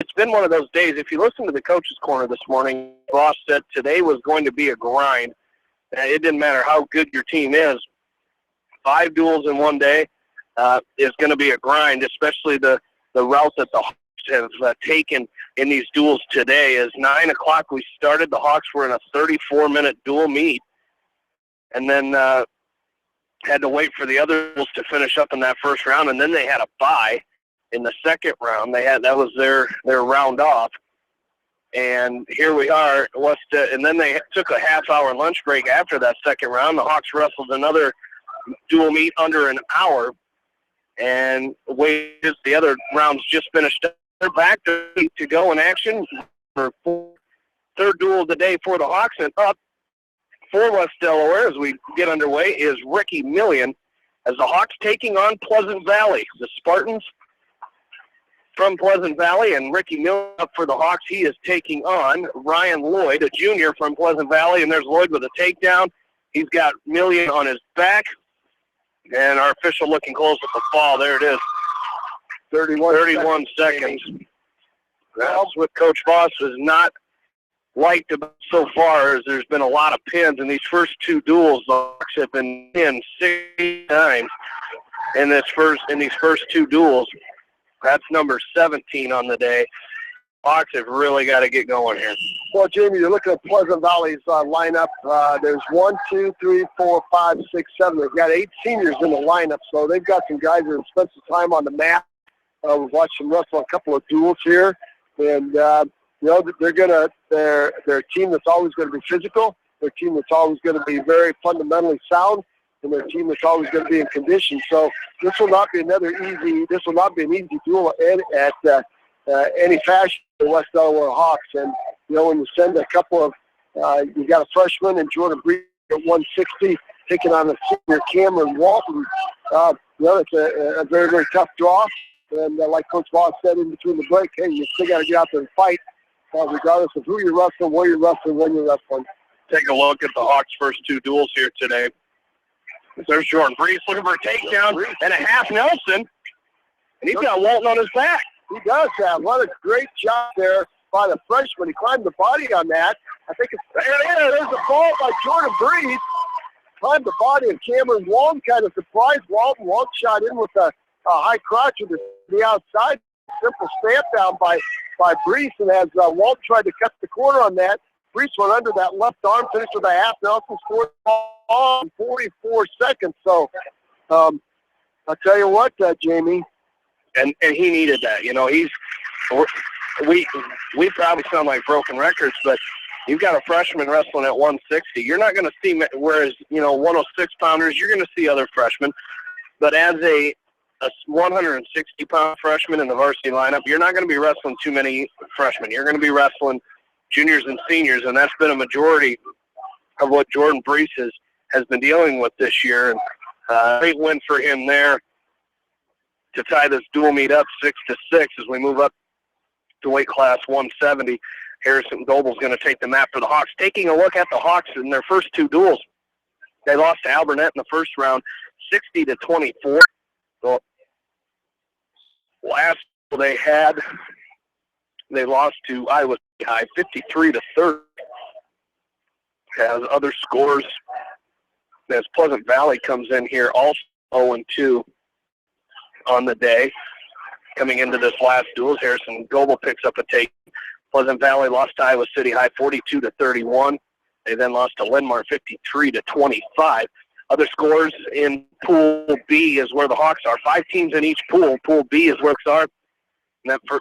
it's been one of those days. If you listen to the coach's corner this morning, Ross said today was going to be a grind. It didn't matter how good your team is. 5 duels in one day is going to be a grind, especially the route that the Hawks have taken in these duels today. As 9 o'clock we started, the Hawks were in a 34-minute dual meet, and then had to wait for the other duels to finish up in that first round, and then they had a bye in the second round. That was their round off. And here we are, and then they took a half-hour lunch break after that second round. The Hawks wrestled another dual meet under an hour, and the other rounds just finished up. They're back to go in action for third duel of the day for the Hawks. And up for West Delaware as we get underway is Ricky Million as the Hawks taking on Pleasant Valley. The Spartans from Pleasant Valley, and Ricky Million up for the Hawks. He is taking on Ryan Lloyd, a junior from Pleasant Valley, and there's Lloyd with a takedown. He's got Million on his back, and our official looking close at the fall. There it is. 31 seconds. That's what Coach Voss has not liked about so far, as there's been a lot of pins in these first 2 duels. The Hawks have been pinned 6 times in these first 2 duels. That's number 17 on the day. Hawks have really got to get going here. Well, Jamie, you're looking at Pleasant Valley's lineup. There's 1, 2, 3, 4, 5, 6, 7. They've got 8 seniors in the lineup, so they've got some guys that have spent some time on the mat. We've watched them wrestle a couple of duels here, and they're a team that's always going to be physical. They're a team that's always going to be very fundamentally sound, and they're a team that's always going to be in condition. So this will not be an easy duel at any fashion for the West Delaware Hawks. And when you send a couple of you got a freshman and Jordan Brees at 160 taking on a senior Cameron Walton. It's a very, very tough draw. And like Coach Voss said in between the break, hey, you still got to get out there and fight, regardless of who you're wrestling, where you're wrestling, when you're wrestling. Take a look at the Hawks' first 2 duels here today. There's Jordan Brees looking for a takedown and a half Nelson, and he's got Walton on his back. He does have. What a great job there by the freshman. He climbed the body on that. I think there's a fall by Jordan Brees. Climbed the body of Cameron Walton, kind of surprised Walton. Walton shot in with a high crotch with the outside. Simple stamp down by Brees, and as Walton tried to cut the corner on that, Brees went under that left arm, finished with a half Nelson, scored in 44 seconds. So I'll tell you what, Jamie. And he needed that. We probably sound like broken records, but you've got a freshman wrestling at 160. You're not going to see, whereas, 106-pounders, you're going to see other freshmen. But as a 160-pound freshman in the varsity lineup, you're not going to be wrestling too many freshmen. You're going to be wrestling juniors and seniors, and that's been a majority of what Jordan Brees has been dealing with this year. And great win for him there to tie this dual meet up 6-6 as we move up to weight class 170. Harrison Goble's going to take the map for the Hawks. Taking a look at the Hawks in their first 2 duels, they lost to Alburnett in the first round, 60-24. So last they lost to Iowa High, 53-30. As other scores, as Pleasant Valley comes in here, also 0-2 on the day. Coming into this last duel, Harrison Goble picks up a take. Pleasant Valley lost to Iowa City High 42-31. They then lost to Linn-Mar 53-25. Other scores in Pool B is where the Hawks are. 5 teams in each pool. Pool B is where the Hawks are. And that for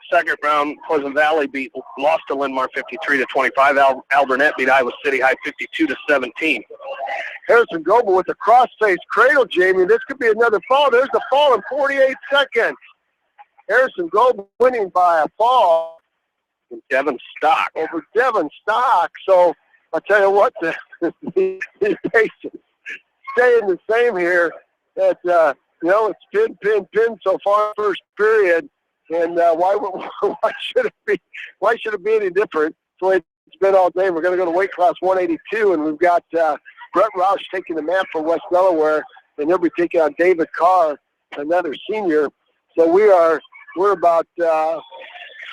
second round, Pleasant Valley lost to Linn-Mar 53-25. Alburnett beat Iowa City High 52-17. Harrison Goble with a cross-face cradle, Jamie. This could be another fall. There's the fall in 48 seconds. Harrison Goble winning by a fall. Devin Stock. Over Devin Stock. So I'll tell you what, the patience staying the same here. That it's pin so far first period, and why should it be any different? So it's been all day. We're going to go to weight class 182, and we've got Brett Roush taking the map for West Delaware, and he'll be taking on David Carr, another senior. So we're about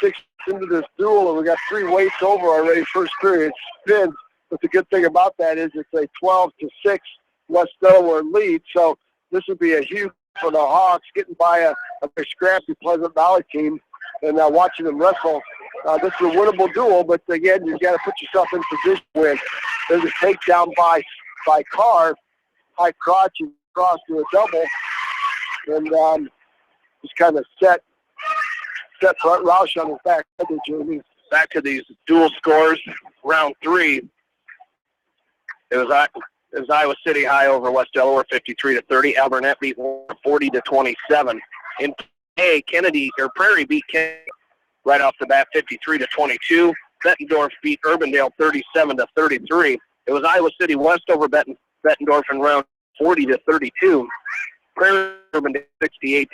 6 into this duel, and we got 3 weights over already first period spins. But the good thing about that is it's a 12-6 West Delaware lead. So this would be a huge for the Hawks, getting by a very scrappy Pleasant Valley team, and watching them wrestle. This is a winnable duel, but again, you've got to put yourself in position when there's a takedown by Carr, high crotch and cross to a double, and just kind of set Roush on his back. Back to these dual scores, round 3. It was Iowa City High over West Delaware, 53-30. Alburnett beat 40-27. In A, Prairie beat Kennedy right off the bat, 53-22. Bettendorf beat Urbandale 37-33. It was Iowa City West over Bettendorf in round 40-32. Prairie Urbandale 68-.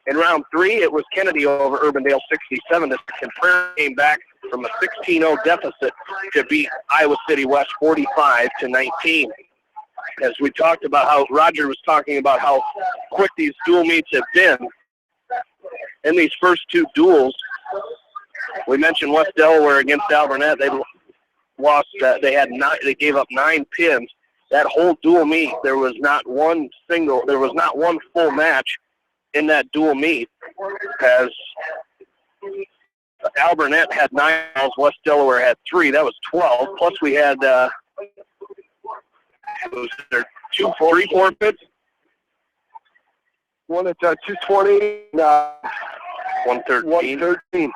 In round 3, it was Kennedy over Urbandale 67-6, and Prairie came back from a 16-0 deficit to beat Iowa City West 45-19. As we talked about how Roger was talking about how quick these dual meets have been. In these first 2 duels, we mentioned West Delaware against Alburnett. They lost. They gave up 9 pins. That whole dual meet, there was not one full match in that dual meet, as Alburnett had 9 fouls, West Delaware had 3. That was 12. Plus we had was there 2 forfeits? One at 220, 113.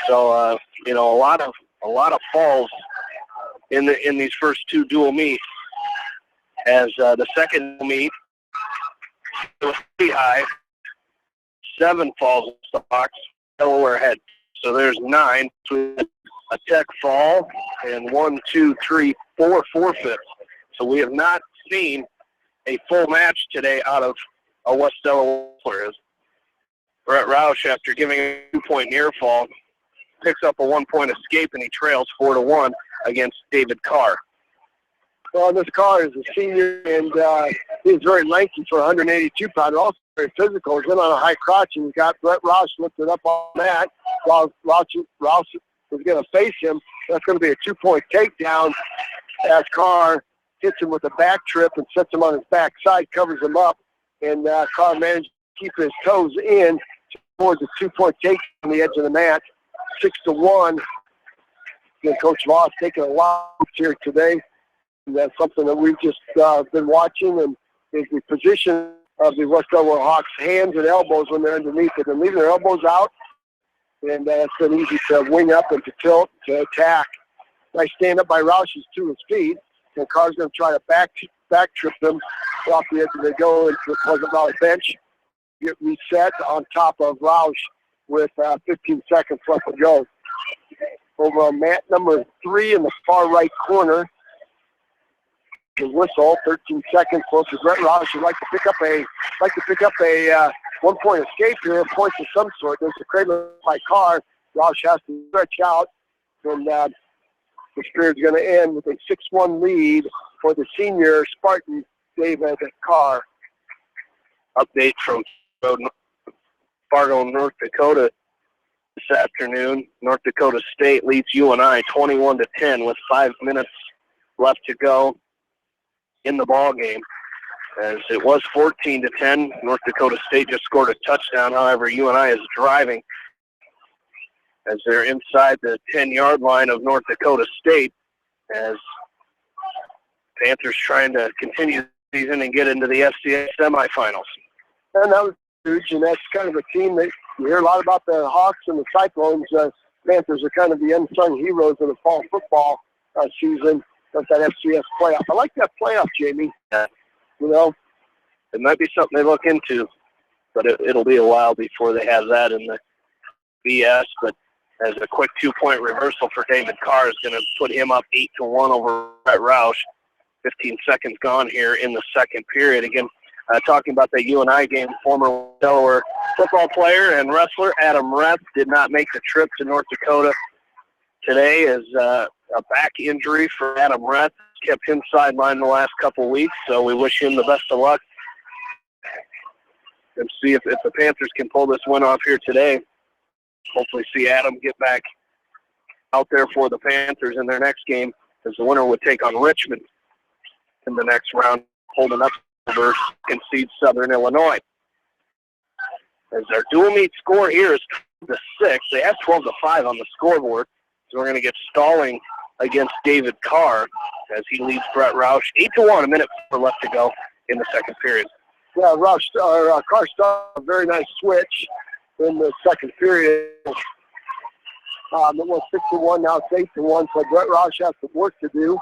So a lot of falls in these first 2 dual meets. As the second meet, it was pretty high. 7 falls in the box. Delaware had. So there's 9. So a tech fall and 1, 2, 3, 4 forfeits. So we have not seen a full match today out of a West Delaware. Brett Roush, after giving a 2-point near fall, picks up a 1-point escape, and he trails 4-1 against David Carr. Well, this Carr is a senior, and he's very lanky for 182 pounds. Also very physical. He's in on a high crotch, and he's got Brett Roush lifted up on that. While Roush is going to face him, that's going to be a 2-point takedown as Carr hits him with a back trip and sets him on his backside, covers him up, and Carr managed to keep his toes in towards a 2-point takedown on the edge of the mat, 6-1. And Coach Voss taking a lot here today. And that's something that we've just been watching, and is the position of the West Delaware Hawks' hands and elbows when they're underneath. They've been leaving their elbows out, and it's been easy to wing up and to tilt, to attack. Nice stand up by Roush to his feet, and Carr's going to try to back trip them off the edge as they go into the Pleasant Valley bench. Get reset on top of Roush with 15 seconds left to go. Over on mat number 3 in the far right corner, the whistle, 13 seconds close to Brett Roush. Would like to pick up a 1-point escape here, points of some sort. There's a cradle by Carr. Roush has to stretch out, and the period's going to end with a 6-1 lead for the senior Spartan, David Carr. Update from Fargo, North Dakota this afternoon. North Dakota State leads UNI 21-10 with 5 minutes left to go in the ball game. As it was 14-10, North Dakota State just scored a touchdown. However, UNI is driving as they're inside the 10-yard line of North Dakota State, as Panthers trying to continue the season and get into the FCS semifinals. And that was huge, and that's kind of a team that you hear a lot about the Hawks and the Cyclones. Panthers are kind of the unsung heroes of the fall football season. That's that FCS playoff. I like that playoff, Jamie. Yeah. It might be something they look into, but it'll be a while before they have that in the BS. But as a quick 2-point reversal for David Carr is going to put him up 8-1 over Brett Roush. 15 seconds gone here in the second period. Again, talking about the UNI game, former Delaware football player and wrestler Adam Reth did not make the trip to North Dakota today, as a back injury for Adam Reth kept him sidelined the last couple weeks. So we wish him the best of luck and see if the Panthers can pull this win off here today. hopefully see Adam get back out there for the Panthers in their next game, as the winner would take on Richmond in the next round, holding up over concede Southern Illinois. As their dual meet score here is 12-6. They have 12-5 on the scoreboard, so we're going to get stalling against David Carr as he leads Brett Roush 8-1, a minute left to go in the second period. Yeah, Carr started a very nice switch in the second period. It was 6-1, now it's 8-1, so Brett Roush has some work to do.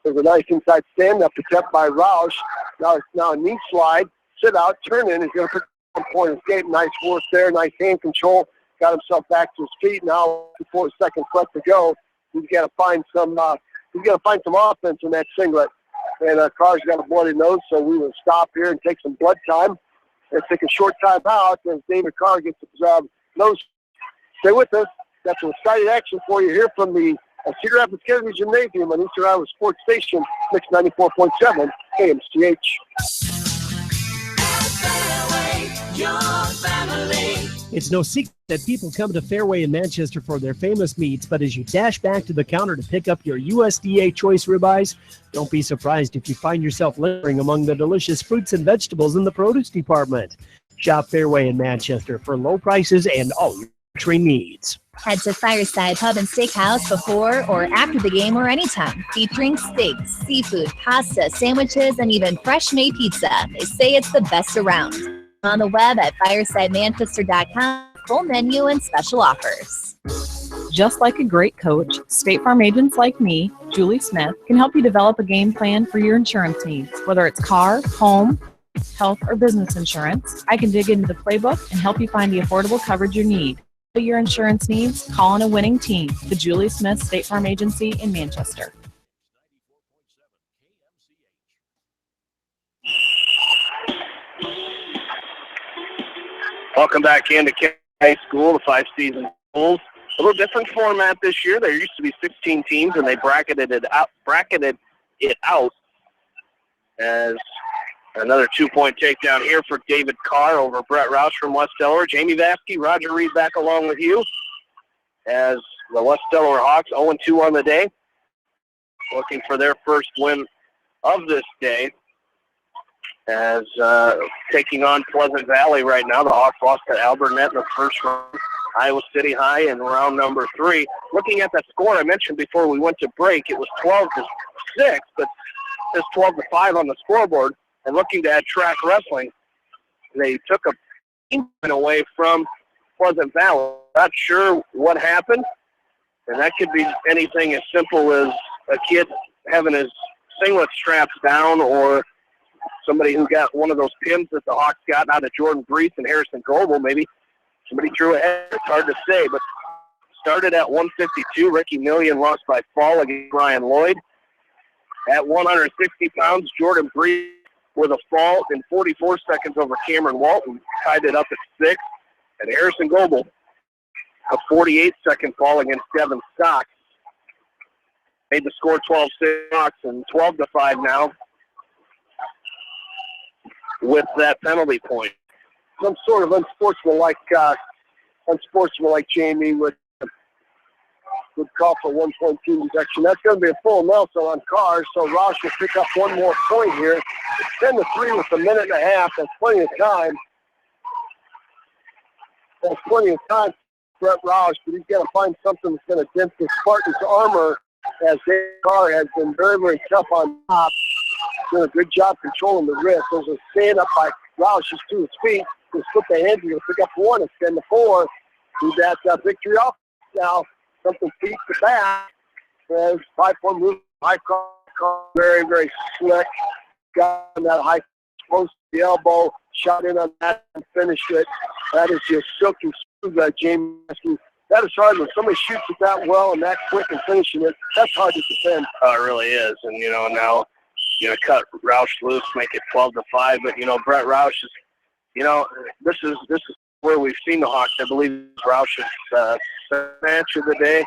There's a nice inside stand-up attempt by Roush. Now a knee slide, sit out, turn in. He's going to put 1 point escape. Nice work there, nice hand control. Got himself back to his feet. Now 4 seconds left to go. He's got to find some. He's got to find some offense in that singlet. And Carr's got a bloody nose, so we will stop here and take some blood time. And take a short time out as David Carr gets his nose. Stay with us. Got some exciting action for you here from the Cedar Rapids Kennedy Gymnasium on Eastern Iowa Sports Station, Mix 94.7 KMCH. It's no secret that people come to Fairway in Manchester for their famous meats, but as you dash back to the counter to pick up your USDA choice ribeyes, don't be surprised if you find yourself lingering among the delicious fruits and vegetables in the produce department. Shop Fairway in Manchester for low prices and all your train needs. Head to Fireside Pub and Steakhouse before or after the game or anytime, featuring steaks, seafood, pasta, sandwiches, and even fresh-made pizza. They say it's the best around. On the web at firesidemanchester.com, full menu and special offers. Just like a great coach, State Farm agents like me, Julie Smith, can help you develop a game plan for your insurance needs. Whether it's car, home, health, or business insurance, I can dig into the playbook and help you find the affordable coverage you need. For your insurance needs, call on a winning team. The Julie Smith State Farm Agency in Manchester. Welcome back into Kent High School, the 5-season schools. A little different format this year. There used to be 16 teams, and they bracketed it out as another 2-point takedown here for David Carr over Brett Roush from West Delaware. Jamie Vasky, Roger Reed back along with you as the West Delaware Hawks 0-2 on the day, looking for their first win of this day. As taking on Pleasant Valley right now. The Hawks lost to Albernet in the first round. Iowa City High in round number 3. Looking at that score I mentioned before we went to break, it was 12-6, but it's 12-5 on the scoreboard. And looking to add track wrestling, they took a point away from Pleasant Valley. Not sure what happened, and that could be anything as simple as a kid having his singlet straps down, or somebody who got one of those pins that the Hawks got out of Jordan Brees and Harrison Goebel. Maybe somebody threw a head. It's hard to say, but started at 152. Ricky Million lost by fall against Brian Lloyd. At 160 pounds, Jordan Brees with a fall in 44 seconds over Cameron Walton, tied it up at 6. And Harrison Goebel, a 48-second fall against Devin Stock, made the score 12-6 Hawks and 12-5 now with that penalty point. Some sort of unsportsmanlike Jamie would call for 1-point team deduction. That's going to be a full Nelson on Carr, so Roush will pick up one more point here. It's 10-3 with a minute and a half. That's plenty of time. That's plenty of time for Brett Roush, but he's got to find something that's going to dent the Spartans' armor, as Dave Carr has been very, very tough on top. Doing a good job controlling the wrist. There's a stand-up by Roush just to his feet. Just flip the hands. He's going to pick up one. It's 10-4. Do that victory off. Now, something feet to back. There's 5-point move. High Carr, very, very slick. Got on that high post to the elbow. Shot in on that and finished it. That is just silky smooth, James. That is hard when somebody shoots it that well and that quick and finishing it. That's hard to defend. Oh, it really is. And, now cut Roush loose, make it 12-5. But, Brett Roush is, this is where we've seen the Hawks. I believe Roush's match of the day,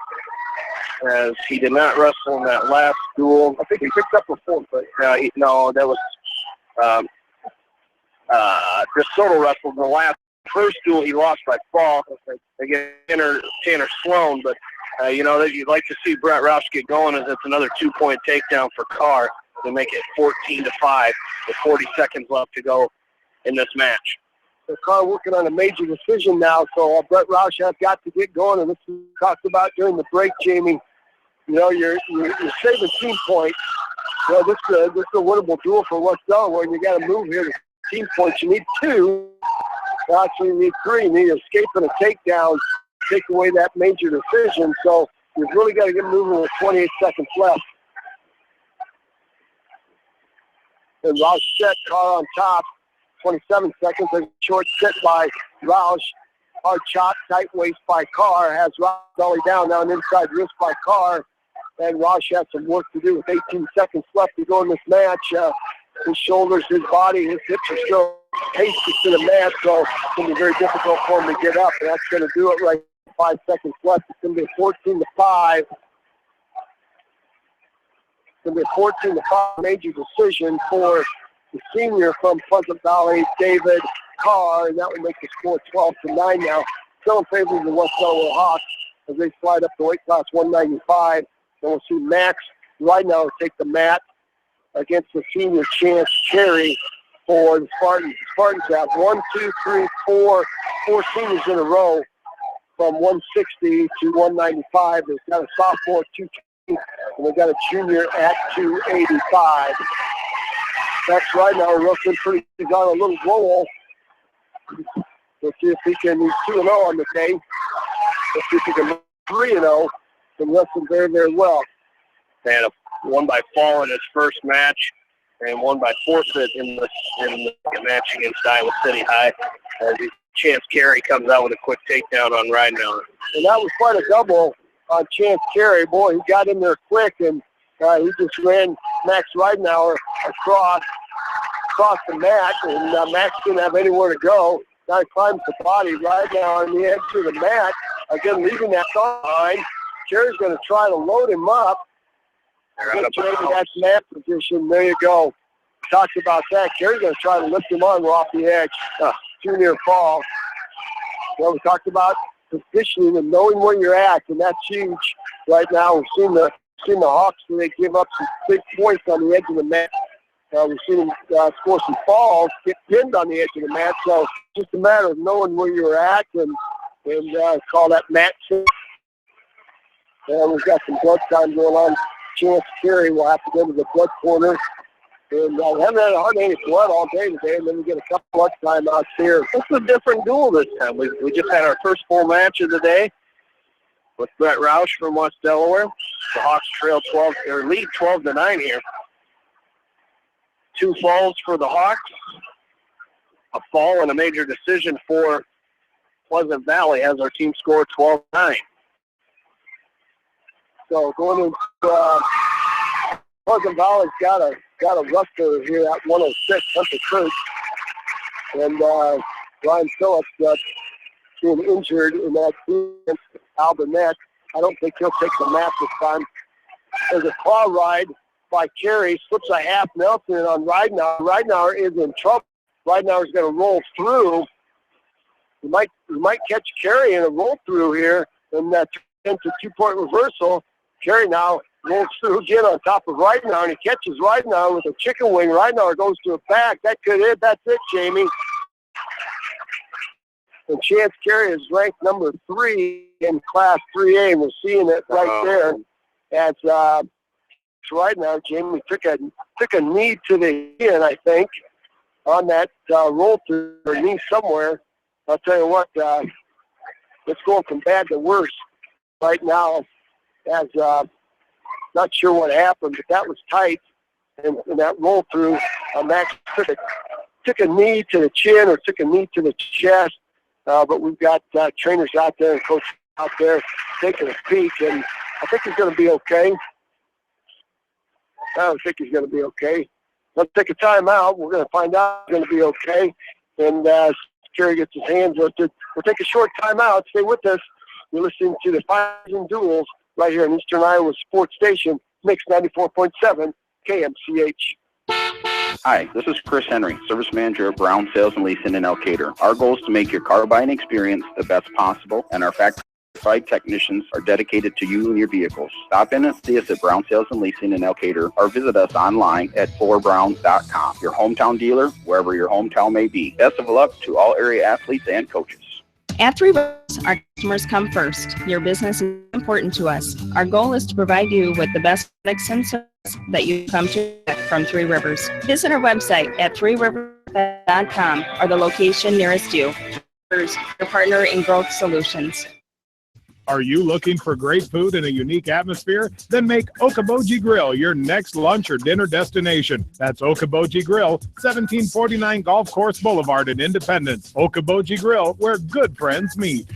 as he did not wrestle in that last duel. I think he picked up a 4th. But no, that was DeSoto wrestled in the last First duel he lost by fall against Tanner Sloan, but you'd like to see Brett Roush get going, as it's another 2-point takedown for Carr to make it 14-5 with 40 seconds left to go in this match. The Carr working on a major decision now, so Brett Roush has got to get going, and this is talked about during the break, Jamie. You're saving team points. This is a winnable duel for West Delaware, and you got to move here to team points. You need 2. Actually, you need 3. You need to escape and a takedown, take away that major decision. So you've really got to get moving with 28 seconds left. And Roush set, Carr on top. 27 seconds, a short set by Roush. Hard chop, tight waist by Carr. Has Roush belly down, now an inside wrist by Carr. And Roush has some work to do with 18 seconds left to go in this match. His shoulders, his body, his hips are still pasted to the mat, so it's going to be very difficult for him to get up. And that's going to do it right 5 seconds left. It's going to be a 14-5. It's going to be a 14-5 major decision for the senior from Pleasant Valley, David Carr, and that would make the score 12-9 now. Still in favor of the West Delaware Hawks as they slide up to weight class 195. And we'll see Max right now take the mat against the senior Chance Carey for the Spartans. The Spartans have 4 seniors in a row from 160 to 195. They've got a sophomore at 220, and they've got a junior at 285. Max right now looking pretty, he's on a little roll. Let's see if he can, he's 2-0 on the day. Let's see if he can move 3-0 and wrestle very, very well. And won by fall in his first match, and won by forfeit in the match against Iowa City High. As Chance Carey comes out with a quick takedown on Ridenauer. And that was quite a double on Chance Carey. Boy, he got in there quick, and he just ran Max Ridenauer across the mat, and Max didn't have anywhere to go. Now he climbs the body Ridenauer on the edge of the mat. Again, leaving that behind. Carey's going to try to load him up. That's mat position. There you go. Talked about that. Carey's going to try to lift him on off the edge. Too near fall. Well, we talked about positioning and knowing where you're at, and that's huge right now. We've seen the Hawks when they give up some big points on the edge of the mat. We've seen them score some falls, get pinned on the edge of the mat. So it's just a matter of knowing where you're at and call that mat set. And we've got some blood time going on. Chance Carey will have to go to the blood corner. And we haven't had hardly any blood all day today, and then we get a couple blood timeouts here. This is a different duel this time. We just had our first full match of the day with Brett Roush from West Delaware. The Hawks lead 12-9 here. 2 falls for the Hawks, a fall and a major decision for Pleasant Valley as our team scored 12-9. So going into Pleasant Valley's got a wrestler here at 106, Hunter Kirk, and Ryan Phillips being injured in that against Albernet. I don't think he'll take the mat this time. There's a claw ride by Carey, slips a half Nelson on Ridenauer. Ridenauer is in trouble. Ridenauer's going to roll through. We might catch Carey in a roll through here, and that turns into a 2-point reversal. Carey now rolls through again on top of Ridenauer, and he catches Ridenauer with a chicken wing. Ridenauer goes to a back. That could hit. That's it, Jamie. And Chance Carey is ranked number 3 in Class 3A, and we're seeing it right there. As Ridenauer, Jamie took a knee to the chin, I think, on that roll through, or knee somewhere. I'll tell you what, it's going from bad to worse right now. As not sure what happened, but that was tight, and that roll through. Max took a knee to the chin or took a knee to the chest, but we've got trainers out there and coaches out there taking a peek, and I think he's going to be okay. I don't think he's going to be okay. Let's take a timeout. We're going to find out he's going to be okay, and Carey gets his hands lifted. We'll take a short timeout. Stay with us. You're listening to the Finals and Duels right here in Eastern Iowa Sports Station, Mix 94.7 KMCH. Hi, this is Chris Henry, Service Manager of Brown Sales and Leasing in Elkader. Our goal is to make your car buying experience the best possible, and our factory-certified technicians are dedicated to you and your vehicles. Stop in and see us at Brown Sales and Leasing in Elkader, or visit us online at FullerBrown.com. Your hometown dealer, wherever your hometown may be. Best of luck to all area athletes and coaches. At Three Rivers, our customers come first. Your business is important to us. Our goal is to provide you with the best products and service that you come to expect from Three Rivers. Visit our website at threerivers.com or the location nearest you. Three Rivers, your partner in growth solutions. Are you looking for great food and a unique atmosphere? Then make Okoboji Grill your next lunch or dinner destination. That's Okoboji Grill, 1749 Golf Course Boulevard in Independence. Okoboji Grill, where good friends meet.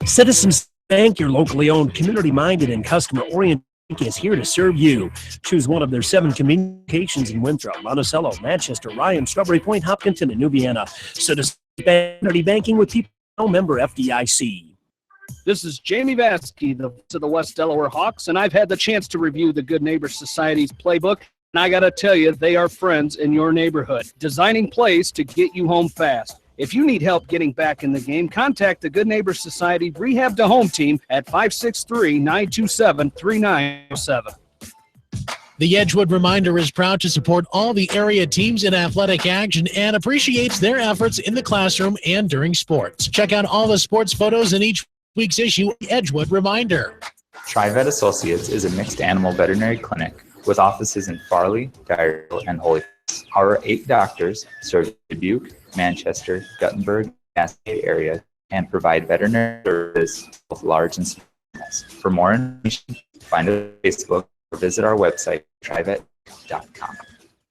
Citizens Bank, your locally owned, community-minded, and customer-oriented bank, is here to serve you. Choose one of their 7 communications in Winthrop, Monticello, Manchester, Ryan, Strawberry Point, Hopkinton, and New Vienna. Citizens Bank, community banking with people, member FDIC. This is Jamie Vaskey, the voice of the West Delaware Hawks, and I've had the chance to review the Good Neighbor Society's playbook, and I got to tell you, they are friends in your neighborhood, designing plays to get you home fast. If you need help getting back in the game, contact the Good Neighbor Society Rehab to Home team at 563-927-3907. The Edgewood Reminder is proud to support all the area teams in athletic action and appreciates their efforts in the classroom and during sports. Check out all the sports photos in each week's issue, Edgewood Reminder. TriVet Associates is a mixed animal veterinary clinic with offices in Farley, Dyersville, and Holy Cross. Our 8 doctors serve Dubuque, Manchester, Guttenberg, Cascade area and provide veterinary services both large and small animals. For more information, find us on Facebook or visit our website, trivet.com.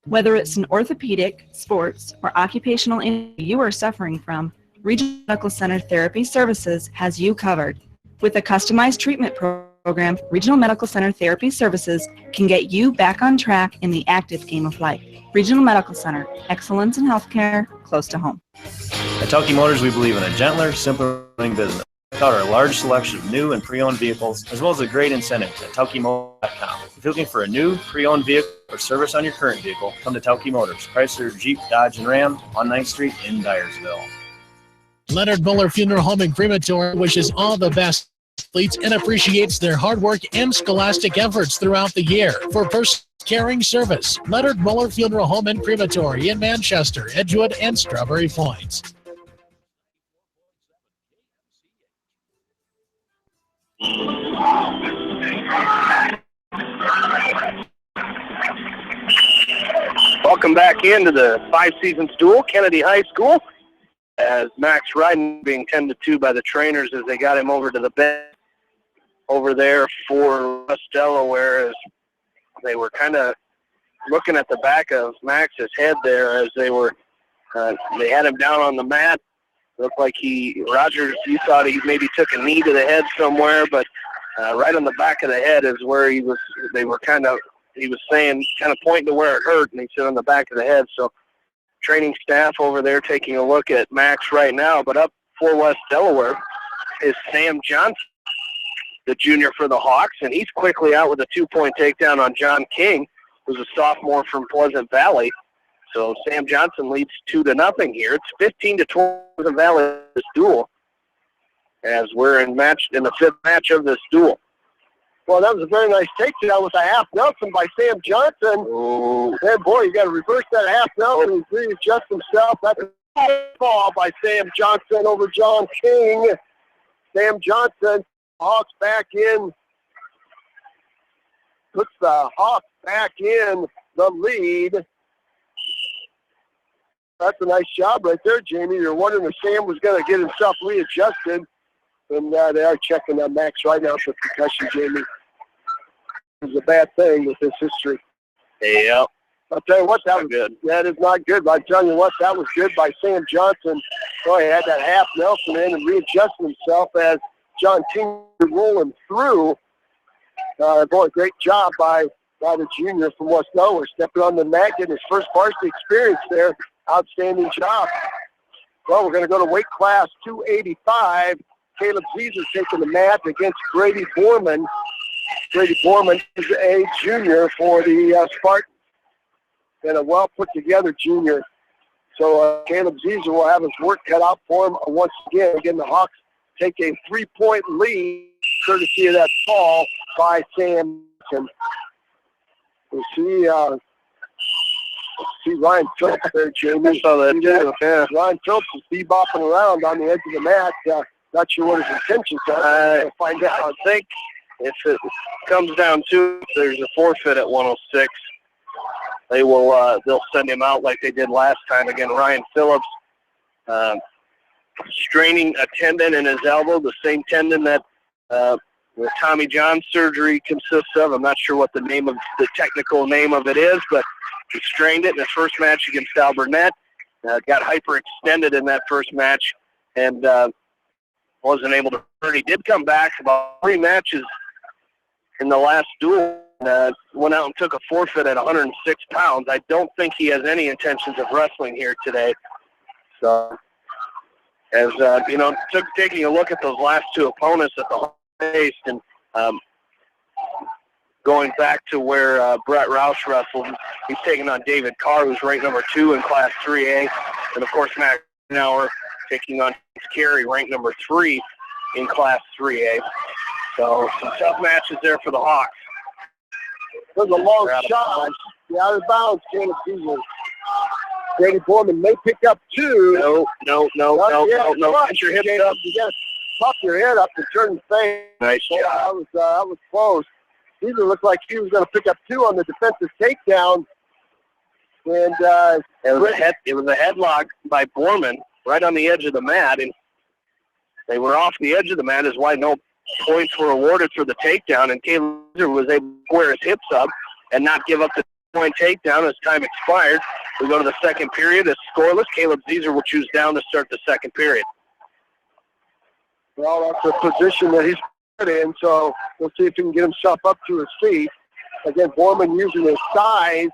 Whether it's an orthopedic, sports, or occupational injury you are suffering from, Regional Medical Center Therapy Services has you covered. With a customized treatment program, Regional Medical Center Therapy Services can get you back on track in the active game of life. Regional Medical Center, excellence in healthcare, close to home. At Telke Motors, we believe in a gentler, simpler doing business. Check out our large selection of new and pre-owned vehicles, as well as a great incentive at TelkeMotors.com. If you're looking for a new, pre-owned vehicle or service on your current vehicle, come to Telke Motors, Chrysler, Jeep, Dodge, and Ram on 9th Street in Dyersville. Leonard Muller Funeral Home and Crematory wishes all the best athletes and appreciates their hard work and scholastic efforts throughout the year. For personal caring service, Leonard Muller Funeral Home and Crematory in Manchester, Edgewood, and Strawberry Point. Welcome back into the 5 Seasons duel, Kennedy High School, as Max Ryden being 10-2 by the trainers as they got him over to the bench over there for West Delaware, as they were kind of looking at the back of Max's head there as they were, they had him down on the mat. Looked like Rogers, you thought he maybe took a knee to the head somewhere, but right on the back of the head is where he was saying, kind of pointing to where it hurt, and he said on the back of the head. So training staff over there taking a look at Max right now, but up for West Delaware is Sam Johnson, the junior for the Hawks, and he's quickly out with a 2-point takedown on John King, who's a sophomore from Pleasant Valley. So Sam Johnson leads 2-0 here. It's 15-12 Pleasant Valley this duel, as we're in the 5th match of this duel. Well, that was a very nice takedown with a half Nelson by Sam Johnson. Oh. And boy, you got to reverse that half Nelson. He readjusts himself. That's a ball by Sam Johnson over John King. Sam Johnson, Hawks back in, puts the Hawks back in the lead. That's a nice job right there, Jamie. You're wondering if Sam was going to get himself readjusted. And they are checking on Max right now for concussion, Jamie. It's a bad thing with his history. Yeah. I'll tell you what, that was good. That is not good. But I'm telling you what, that was good by Sam Johnson. Boy, he had that half Nelson in and readjusted himself as John King rolling through. Boy, great job by the junior from West Delaware, stepping on the mat, getting his first varsity experience there. Outstanding job. Well, we're going to go to weight class 285. Caleb Zeeser taking the mat against Grady Borman. Grady Borman is a junior for the Spartans. and a well-put-together junior. So Caleb Zeezer will have his work cut out for him once again. Again, the Hawks take a 3-point lead, courtesy of that fall by Sam. We'll see Ryan Phillips there, Jamie. I saw that too. Yeah. Ryan Phillips is bebopping around on the edge of the mat. Not sure what his intentions are. We'll find out. I think if it comes down to it, there's a forfeit at 106. They'll send him out like they did last time. Again, Ryan Phillips straining a tendon in his elbow, the same tendon that the Tommy John surgery consists of. I'm not sure what the technical name of it is, but he strained it in his first match against Alburnett. Got hyperextended in that first match and wasn't able to return. He did come back about 3 matches in the last duel. Went out and took a forfeit at 106 pounds. I don't think he has any intentions of wrestling here today. So, as taking a look at those last 2 opponents that the Hawks faced, and going back to where Brett Roush wrestled, he's taking on David Carr, who's ranked number 2 in Class 3A, and of course Matt Knauer taking on Carey, ranked number 3 in Class 3A. So some tough matches there for the Hawks. There's a long shot. Out of bounds, Caleb Zeezer. Brady Borman may pick up 2. No. Get your hips up. You got to pop your head up and turn the face. Nice job. That was close. Zeezer looked like he was going to pick up 2 on the defensive takedown. And it was a headlock by Borman right on the edge of the mat, and they were off the edge of the mat, is why no points were awarded for the takedown, and Caleb Zeezer was able to square his hips up and not give up the point takedown as time expired. We go to the second period. It's scoreless. Caleb Zeezer will choose down to start the second period. Well, that's a position that he's put in, so we'll see if he can get himself up to his feet. Again, Borman using his size,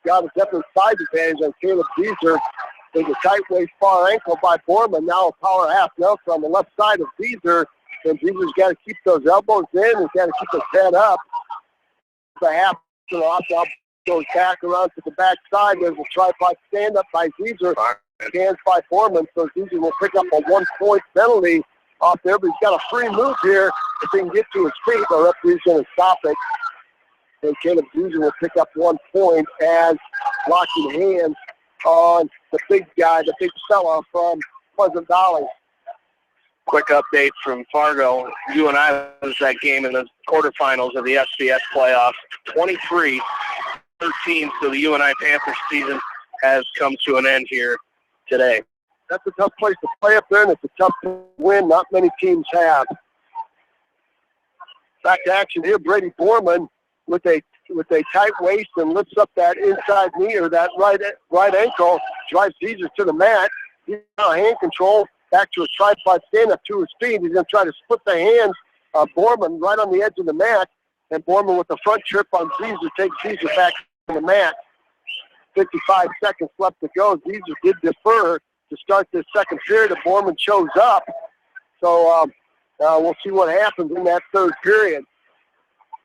got a definite size advantage on Caleb Zeezer. There's a tight waist far ankle by Borman. Now a power half Nelson on the left side of Zeezer. And Zeezer's got to keep those elbows in. He's got to keep his head up. The half off goes back around to the back side. There's a tripod stand-up by Zeezer. Hands by Borman. So Zeezer will pick up a 1-point penalty off there. But he's got a free move here. If he can get to his feet, the referee's going to stop it. And Caleb Zeezer will pick up 1 point as locking hands on the big guy, the big fella from Pleasant Valley. Quick update from Fargo. UNI was that game in the quarterfinals of the SBS playoffs. 23-13, so the UNI Panthers season has come to an end here today. That's a tough place to play up there, and it's a tough win. Not many teams have. Back to action here. Brady Borman with a tight waist and lifts up that inside knee or that right ankle, drives Zeezer to the mat. He's now hand control. Back to a tripod stand-up to his feet. He's going to try to split the hands of Borman right on the edge of the mat. And Borman with the front trip on Zeezer takes Zeezer back to the mat. 55 seconds left to go. Zeezer did defer to start this second period. And Borman shows up. So we'll see what happens in that third period.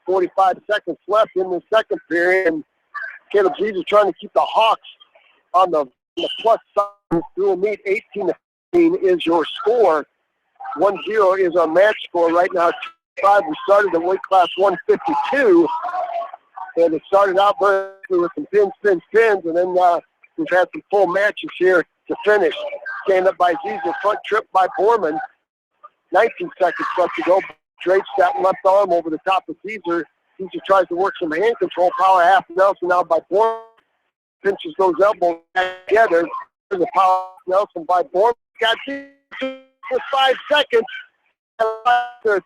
45 seconds left in the second period. And Caleb Zeezer trying to keep the Hawks on the plus side. Dual meet 18-15 is your score. 1-0 is our match score right now. 5. We started at weight class 152, and it started out with some pins, and then we've had some full matches here to finish. Stand up by Zeezer, front trip by Borman. 19 seconds left to go. Drapes that left arm over the top of Zeezer. Zeezer tries to work some hand control. Power half Nelson now by Borman. Pinches those elbows back together. There's a power Nelson by Borman. Got Zeezer for 5 seconds.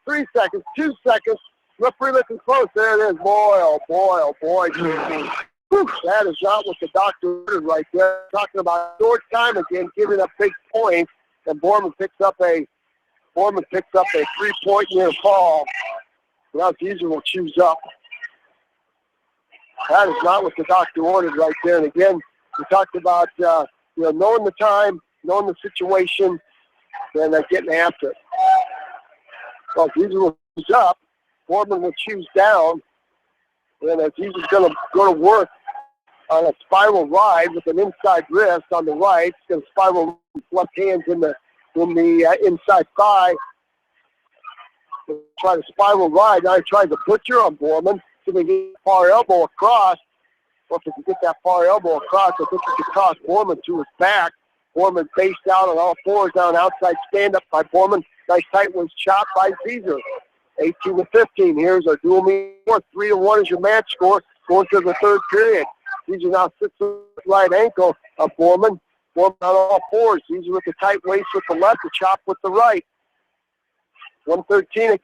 3 seconds, 2 seconds. Referee looking close. There it is. Boy. That is not what the doctor ordered right there. Talking about short time again, giving up big points, and Borman picks up a 3-point near fall. Now Zeezer will choose up. That is not what the doctor ordered right there. And again, we talked about knowing the time, knowing the situation, and getting after it. Well, Zeezer will choose up. Borman will choose down. And Zeezer's going to go to work on a spiral ride with an inside wrist on the right. He's going to spiral his left hands in the inside thigh. Try to spiral ride. Now he tries to butcher on Borman. So they get far elbow across. Well, if you get that far elbow across, I think you can cross Borman to his back. Borman faced out on all fours down outside stand-up by Borman. Nice tight was chop by Caesar. 18-15. Here's our dual meet score. 3-1 is your match score. Going to the third period. Caesar now sits with the right ankle of Borman. Borman on all fours. Caesar with the tight waist with the left, the chop with the right. 113.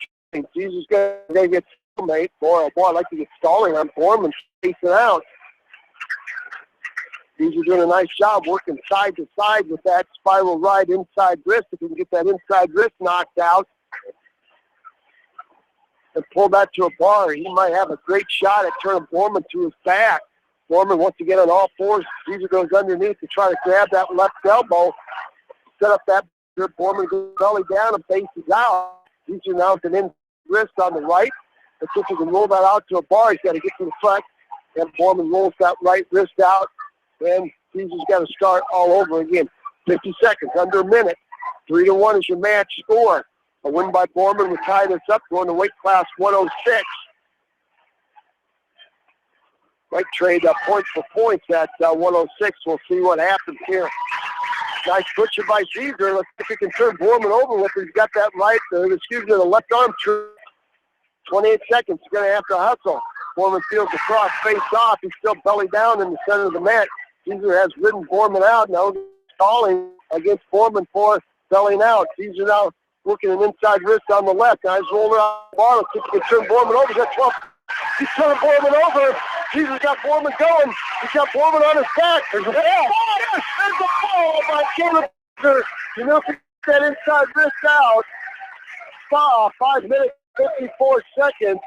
Caesar's going to get stalemate. Boy, oh boy, I'd like to get stalling on Borman. Facing out. Caesar doing a nice job working side to side with that spiral ride inside wrist. If he can get that inside wrist knocked out and pull that to a bar, he might have a great shot at turning Borman to his back. Borman wants to get on all fours. Caesar goes underneath to try to grab that left elbow, set up that Borman goes belly down and faces out. Caesar now with an in wrist on the right. But if he can roll that out to a bar, he's got to get to the front. And Borman rolls that right wrist out. And Caesar's got to start all over again. 50 seconds, under a minute. 3-1 is your match score. A win by Borman will tie this up, going to weight class 106. Might trade points for points at 106. We'll see what happens here. Nice butcher by Caesar. Let's see if he can turn Borman over with it. He's got that right, the left arm trip. 28 seconds. He's going to have to hustle. Borman feels the cross face off. He's still belly down in the center of the mat. Caesar has ridden Borman out. Now stalling against Borman for bellying out. Caesar now working an inside wrist on the left. Now he's rolling out the bar. Let's see if he can turn Borman over. He's got 12. He's turning Borman over. Caesar's got Borman going. He's got Borman on his back. There's a ball. There's a ball by Caleb Caesar. You know, if he gets that inside wrist out, 5 minutes, 54 seconds.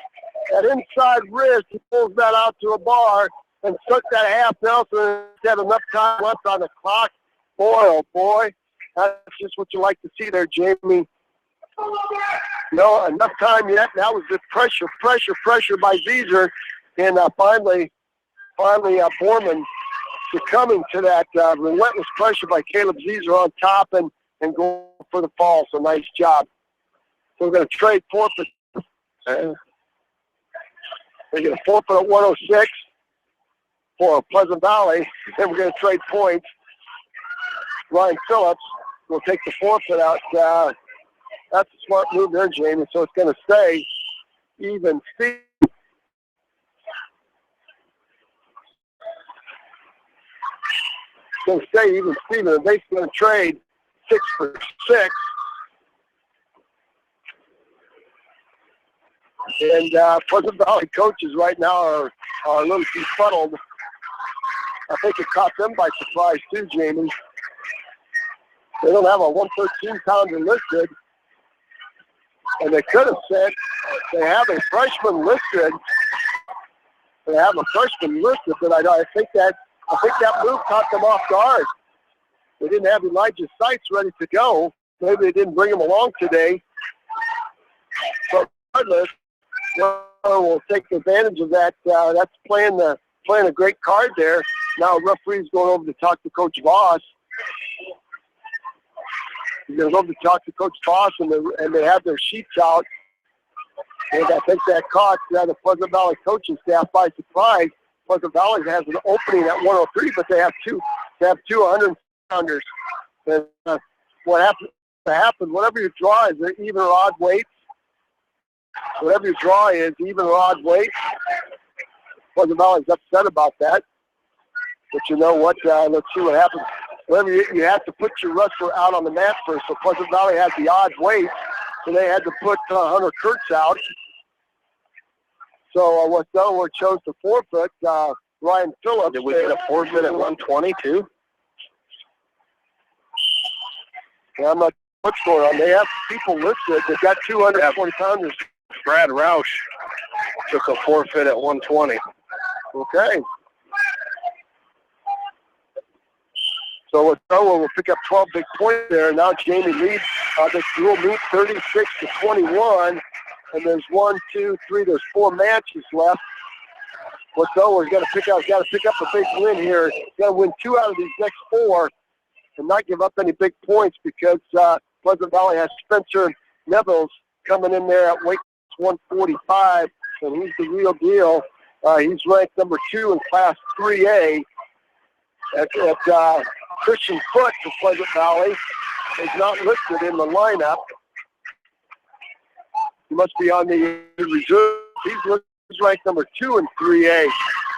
That inside wrist, he pulls that out to a bar and stuck that half Nelson. Had enough time left on the clock. Boy, oh boy, that's just what you like to see there, Jamie. No, enough time yet. That was just pressure by Caesar. And finally, Borman succumbing to that relentless pressure by Caleb Caesar on top and going for the fall. So nice job. So we're going to trade forfeit. We're going to forfeit at 106 for Pleasant Valley. Then we're going to trade points. Ryan Phillips will take the forfeit out. That's a smart move there, Jamie. So it's going to stay even. Steve. It's going to stay even. Steven, and they're going to trade 6 for 6. And Pleasant Valley coaches right now are a little befuddled. I think it caught them by surprise too, Jamie. They don't have a 113-pounder listed. And they could have said they have a freshman listed. They have a freshman listed, but I think that move caught them off guard. They didn't have Elijah Seitz ready to go. Maybe they didn't bring him along today. But regardless, we'll take advantage of that. That's playing a great card there. Now referee's going over to talk to Coach Voss. He's going to go over to talk to Coach Voss, and they have their sheets out. And I think that caught the Pleasant Valley coaching staff by surprise. Pleasant Valley has an opening at 103, but they have two 100-pounders. And what happens, whatever your draw is, they're even or odd weights. Whatever your draw is, even or odd weight. Pleasant Valley's upset about that. But you know what? Let's see what happens. Whatever you have to put your wrestler out on the mat first. So Pleasant Valley has the odd weight, so they had to put Hunter Kurtz out. So what Delaware chose to forfeit, Ryan Phillips. Did we get a forfeit at 120 too? Yeah, I'm not what's going on. They have people listed. They've got 240-pounders. Brad Roush took a forfeit at 120. Okay. So Delaware will pick up 12 big points there. Now Jamie leads the dual meet 36-21. And there's 1, 2, 3, there's 4 matches left. What's Delaware got to pick up a big win here. Got to win 2 out of these next 4 and not give up any big points because Pleasant Valley has Spencer Nevels coming in there at weight 145, and he's the real deal. He's ranked number 2 in Class 3A. At Christian Foot for Pleasant Valley is not listed in the lineup. He must be on the reserve. He's ranked number 2 in 3A.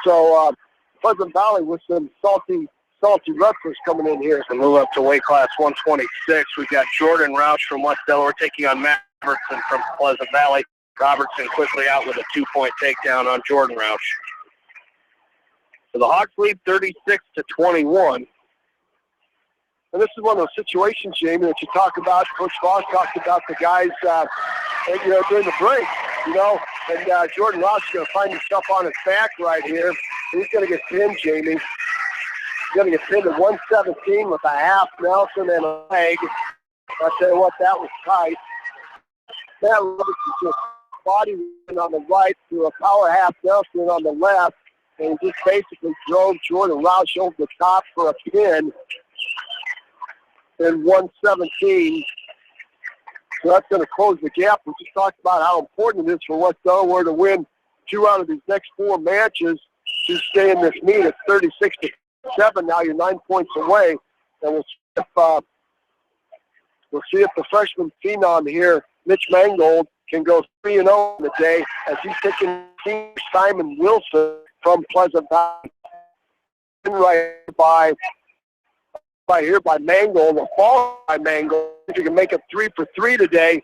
So Pleasant Valley with some salty wrestlers coming in here. To move up to weight class 126, we've got Jordan Roush from West Delaware taking on Matt Robertson from Pleasant Valley. Robertson quickly out with a 2-point takedown on Jordan Roush. So the Hawks lead 36-21. And this is one of those situations, Jamie, that you talk about. Coach Voss talked about the guys, during the break, and Jordan Ross is going to find himself on his back right here. He's going to get pinned, Jamie. He's going to get pinned at 117 with a half Nelson and a leg. I'll tell you what, that was tight. Matt Robertson just body on the right through a power half Nelson on the left, and just basically drove Jordan Roush over the top for a pin in 117. So that's going to close the gap. We just talked about how important it is for West Delaware to win 2 out of these next 4 matches to stay in this meet. It's 36-7. Now you're 9 points away, and we'll see if the freshman phenom here, Mitch Mangold, can go 3-0 in the day as he's taking Simon Wilson from Pleasant Valley. Right by Mangold, a fall by Mangold. If you can make it 3 for 3 today,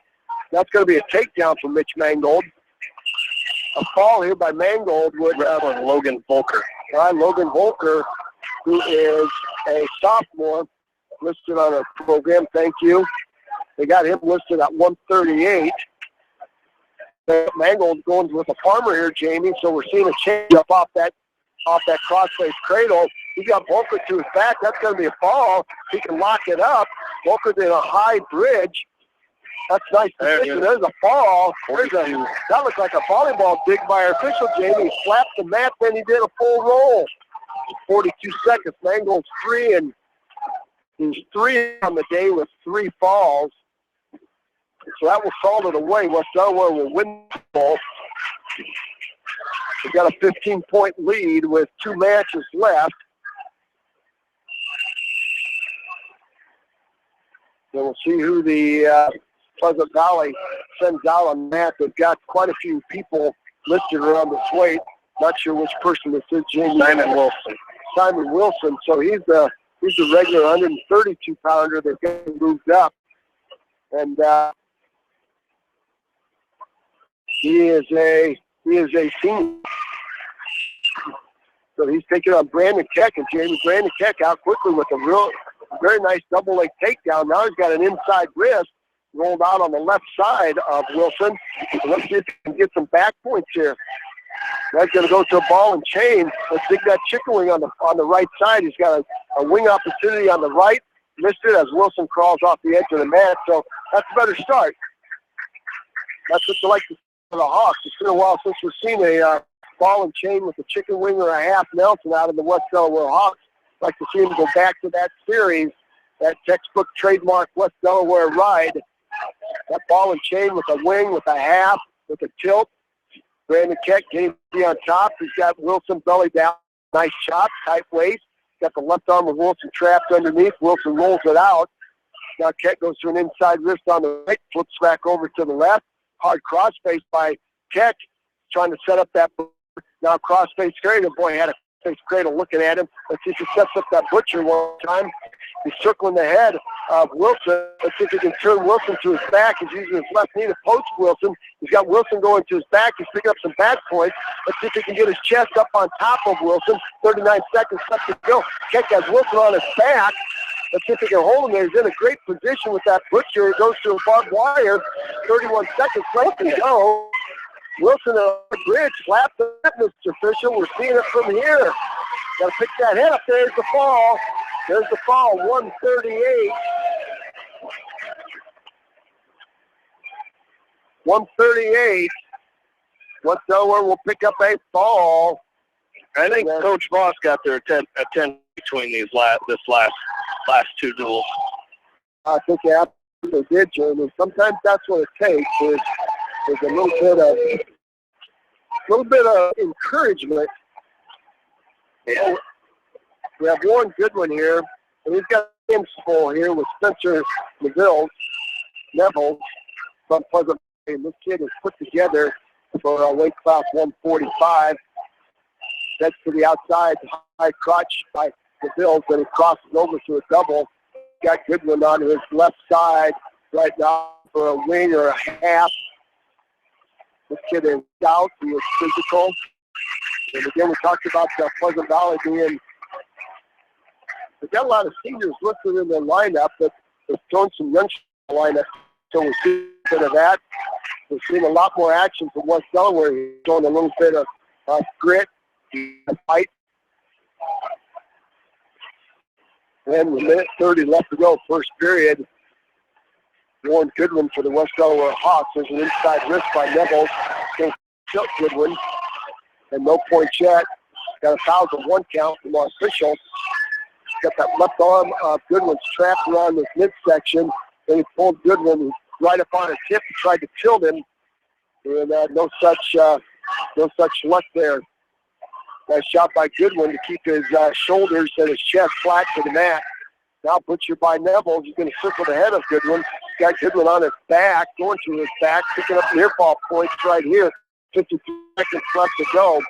that's going to be a takedown for Mitch Mangold. A fall here by Mangold would Logan Volker. All right, Logan Volker, who is a sophomore, listed on our program. Thank you. They got him listed at 138. Mangold going with a farmer here, Jamie. So we're seeing a change up off that crossface cradle. He got Volker to his back. That's going to be a fall. He can lock it up. Volker's in a high bridge. That's nice position. There's a fall. That looks like a volleyball dig by our official, Jamie. He slapped the mat, then he did a full roll. 42 seconds. Mangold's 3, and he's 3 on the day with 3 falls. So that will salt it away. West Delaware will win the ball. We've got a 15-point lead with 2 matches left. So we'll see who the Pleasant Valley sends out on that. They've got quite a few people listed around this weight. Not sure which person this is, Jamie. Simon Wilson. So he's the regular 132-pounder. They've got him moved up. And he is a senior. So he's taking on Brandon Keck, and Jamie Brandon Keck out quickly with a very nice double leg takedown. Now he's got an inside wrist rolled out on the left side of Wilson. So let's see if he can get some back points here. That's going to go to a ball and chain. Let's dig that chicken wing on the right side. He's got a wing opportunity on the right, listed as Wilson crawls off the edge of the mat. So that's a better start. That's what you like to see for the Hawks. It's been a while since we've seen a ball and chain with a chicken wing or a half Nelson out of the West Delaware Hawks. I'd like to see him go back to that series, that textbook trademark West Delaware ride. That ball and chain with a wing, with a half, with a tilt. Brandon Keck getting to be on top. He's got Wilson belly down. Nice chop, tight waist. Got the left arm of Wilson trapped underneath. Wilson rolls it out. Now Keck goes to an inside wrist on the right, flips back over to the left. Hard crossface by Keck, trying to set up that. Now crossface cradle. Boy, had a face cradle looking at him. Let's see if he sets up that butcher one time. He's circling the head of Wilson. Let's see if he can turn Wilson to his back. He's using his left knee to poach Wilson. He's got Wilson going to his back. He's picking up some back points. Let's see if he can get his chest up on top of Wilson. 39 seconds left to go. Keck has Wilson on his back. Let's see if he can hold him there. He's in a great position with that butcher. He goes to a barbed wire. 31 seconds left to go. Wilson on the bridge slapped the fitness official. We're seeing it from here. Got to pick that head up. There's the fall. There's the fall, 138. 138. West Delaware will pick up a fall. I think Coach Voss got their attention between this last two duels. I think they absolutely did, Jamie. Sometimes that's what it takes is a little bit of encouragement. Yeah. We have Warren Goodwin here, and he's got hands full here with Spencer Neville from Pleasant Valley. This kid is put together for a weight class 145. That's to the outside, high crotch by Neville, then he crosses over to a double. Got Goodwin on his left side right now for a wing or a half. This kid is stout. He is physical. And again, we talked about Pleasant Valley being, they've got a lot of seniors listed in their lineup, but they've thrown some youngsters in the lineup. So we've seen a bit of that. We've seen a lot more action from West Delaware. He's showing a little bit of grit and fight. And with a minute 30 left to go, first period. Warren Goodwin for the West Delaware Hawks. There's an inside wrist by Neville. Still Goodwin. And no point yet. Got a 1,001 count from our official. Got that left arm of Goodwin's trapped around this midsection. Then he pulled Goodwin right up on his hip and tried to tilt him. And no such luck there. Nice shot by Goodwin to keep his shoulders and his chest flat to the mat. Now butchered by Neville. He's going to circle the head of Goodwin. Got Goodwin on his back, going to his back, picking up near ball points right here. 52 seconds left to go.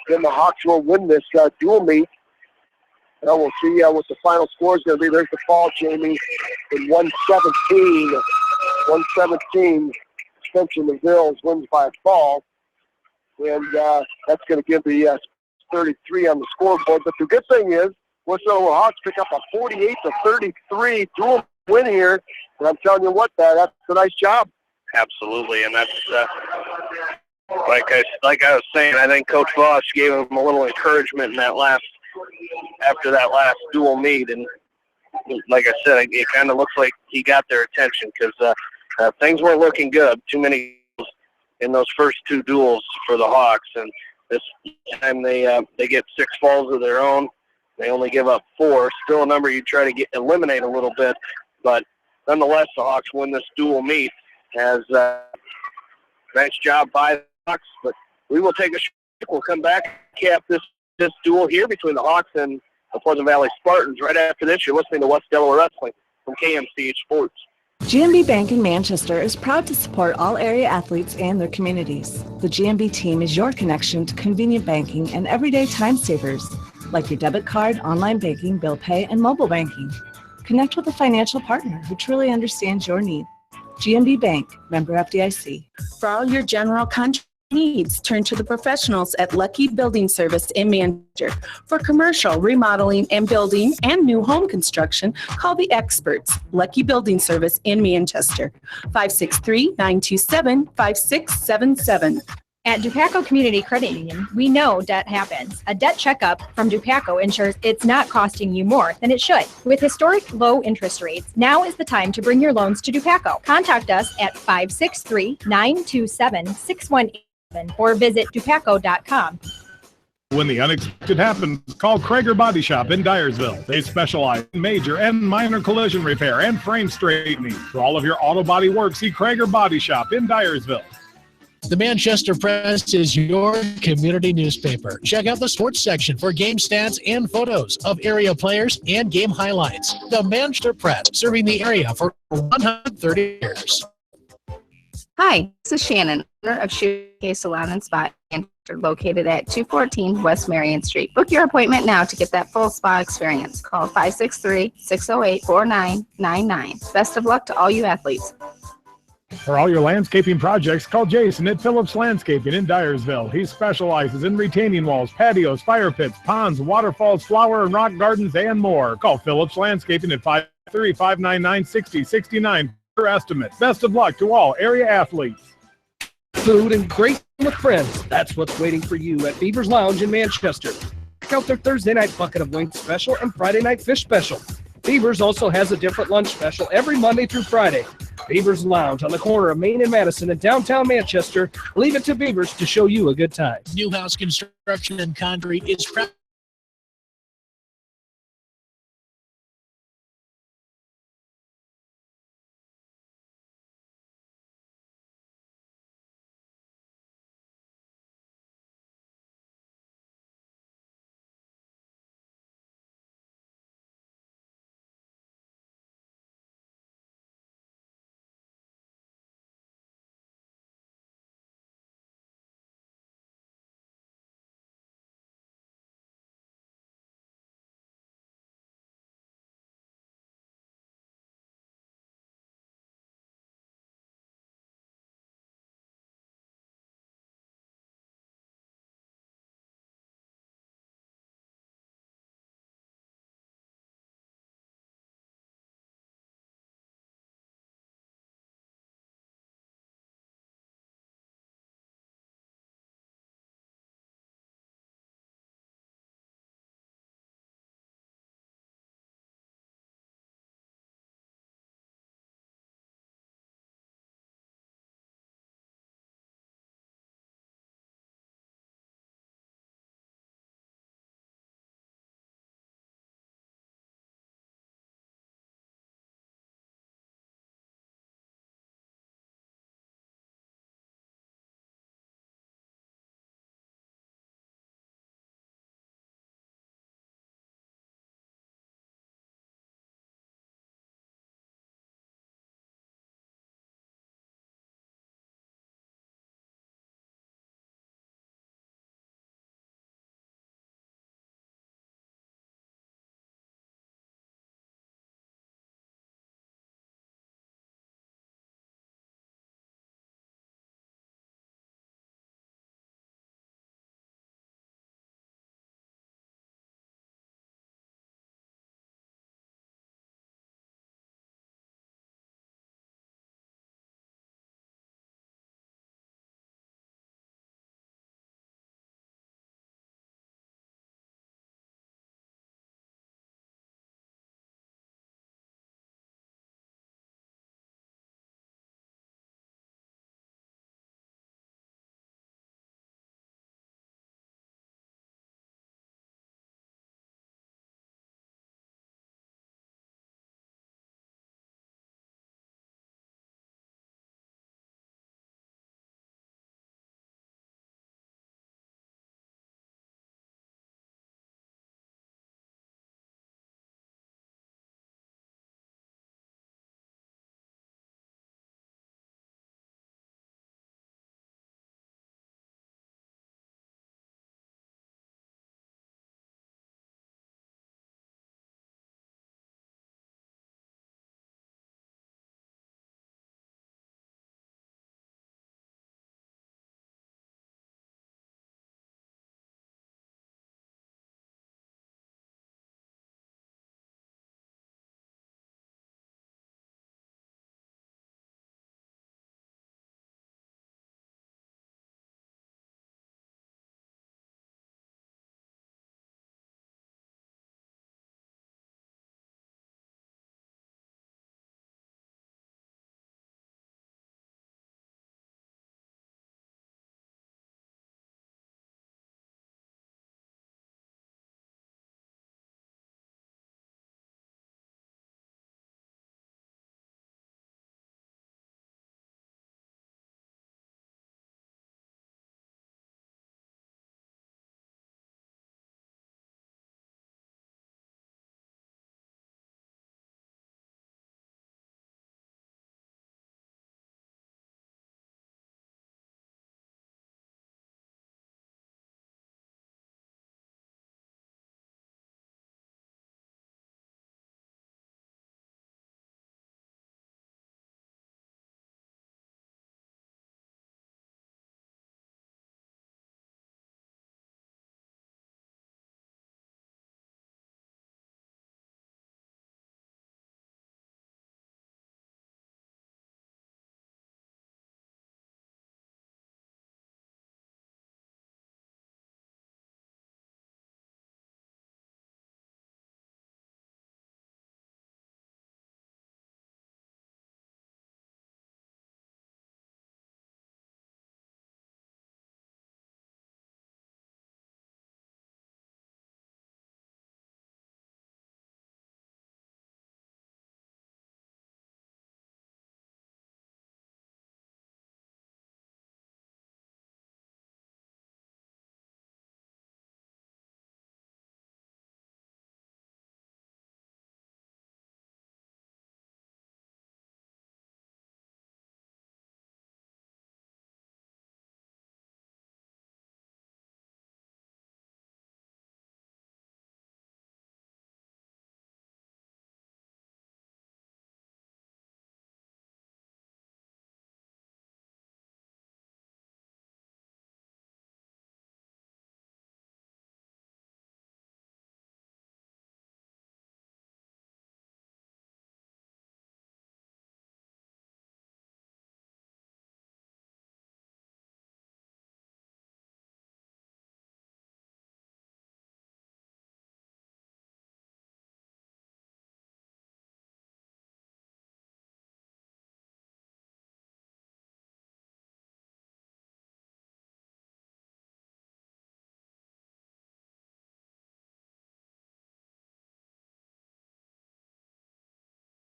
Then the Hawks will win this dual meet. And we'll see what the final score is going to be. There's the fall, Jamie, in 117. 117. Spencer Neville wins by a fall. And that's going to give the 33 on the scoreboard. But the good thing is, West Delaware Hawks pick up a 48-33 dual win here. And I'm telling you what, that's a nice job. Absolutely, and that's like I was saying. I think Coach Voss gave him a little encouragement in after that last dual meet, and like I said, it kind of looks like he got their attention because things weren't looking good. Too many in those first two duels for the Hawks, and this time they get 6 falls of their own. They only give up 4. Still a number you try to eliminate a little bit, but nonetheless, the Hawks win this dual meet. Has nice job by the Hawks, but we will take a break. We'll come back, cap this duel here between the Hawks and the Pleasant Valley Spartans. Right after this, you're listening to West Delaware Wrestling from KMCH Sports. GMB Bank in Manchester is proud to support all area athletes and their communities. The GMB team is your connection to convenient banking and everyday time savers, like your debit card, online banking, bill pay, and mobile banking. Connect with a financial partner who truly understands your needs. GMB Bank, member FDIC. For all your general contract needs, turn to the professionals at Lucky Building Service in Manchester. For commercial, remodeling, and building, and new home construction, call the experts. Lucky Building Service in Manchester. 563-927-5677. At Dupaco Community Credit Union, we know debt happens. A debt checkup from Dupaco ensures it's not costing you more than it should. With historic low interest rates, now is the time to bring your loans to Dupaco. Contact us at 563-927-6187 or visit dupaco.com. When the unexpected happens, call Krager Body Shop in Dyersville. They specialize in major and minor collision repair and frame straightening. For all of your auto body work, see Krager Body Shop in Dyersville. The Manchester Press is your community newspaper. Check out the sports section for game stats and photos of area players and game highlights. The Manchester Press, serving the area for 130 years. Hi, this is Shannon, owner of Shoe Case Salon and Spa, located at 214 West Marion Street. Book your appointment now to get that full spa experience. Call 563-608-4999. Best of luck to all you athletes. For all your landscaping projects, call Jason at Phillips Landscaping in Dyersville. He specializes in retaining walls, patios, fire pits, ponds, waterfalls, flower and rock gardens, and more. Call Phillips Landscaping at 533-599-6069 for estimate. Best of luck to all area athletes. Food and great with friends. That's what's waiting for you at Beaver's Lounge in Manchester. Check out their Thursday night bucket of wings special and Friday night fish special. Beaver's also has a different lunch special every Monday through Friday. Beavers Lounge on the corner of Main and Madison in downtown Manchester. Leave it to Beavers to show you a good time. Newhouse Construction and Concrete is proud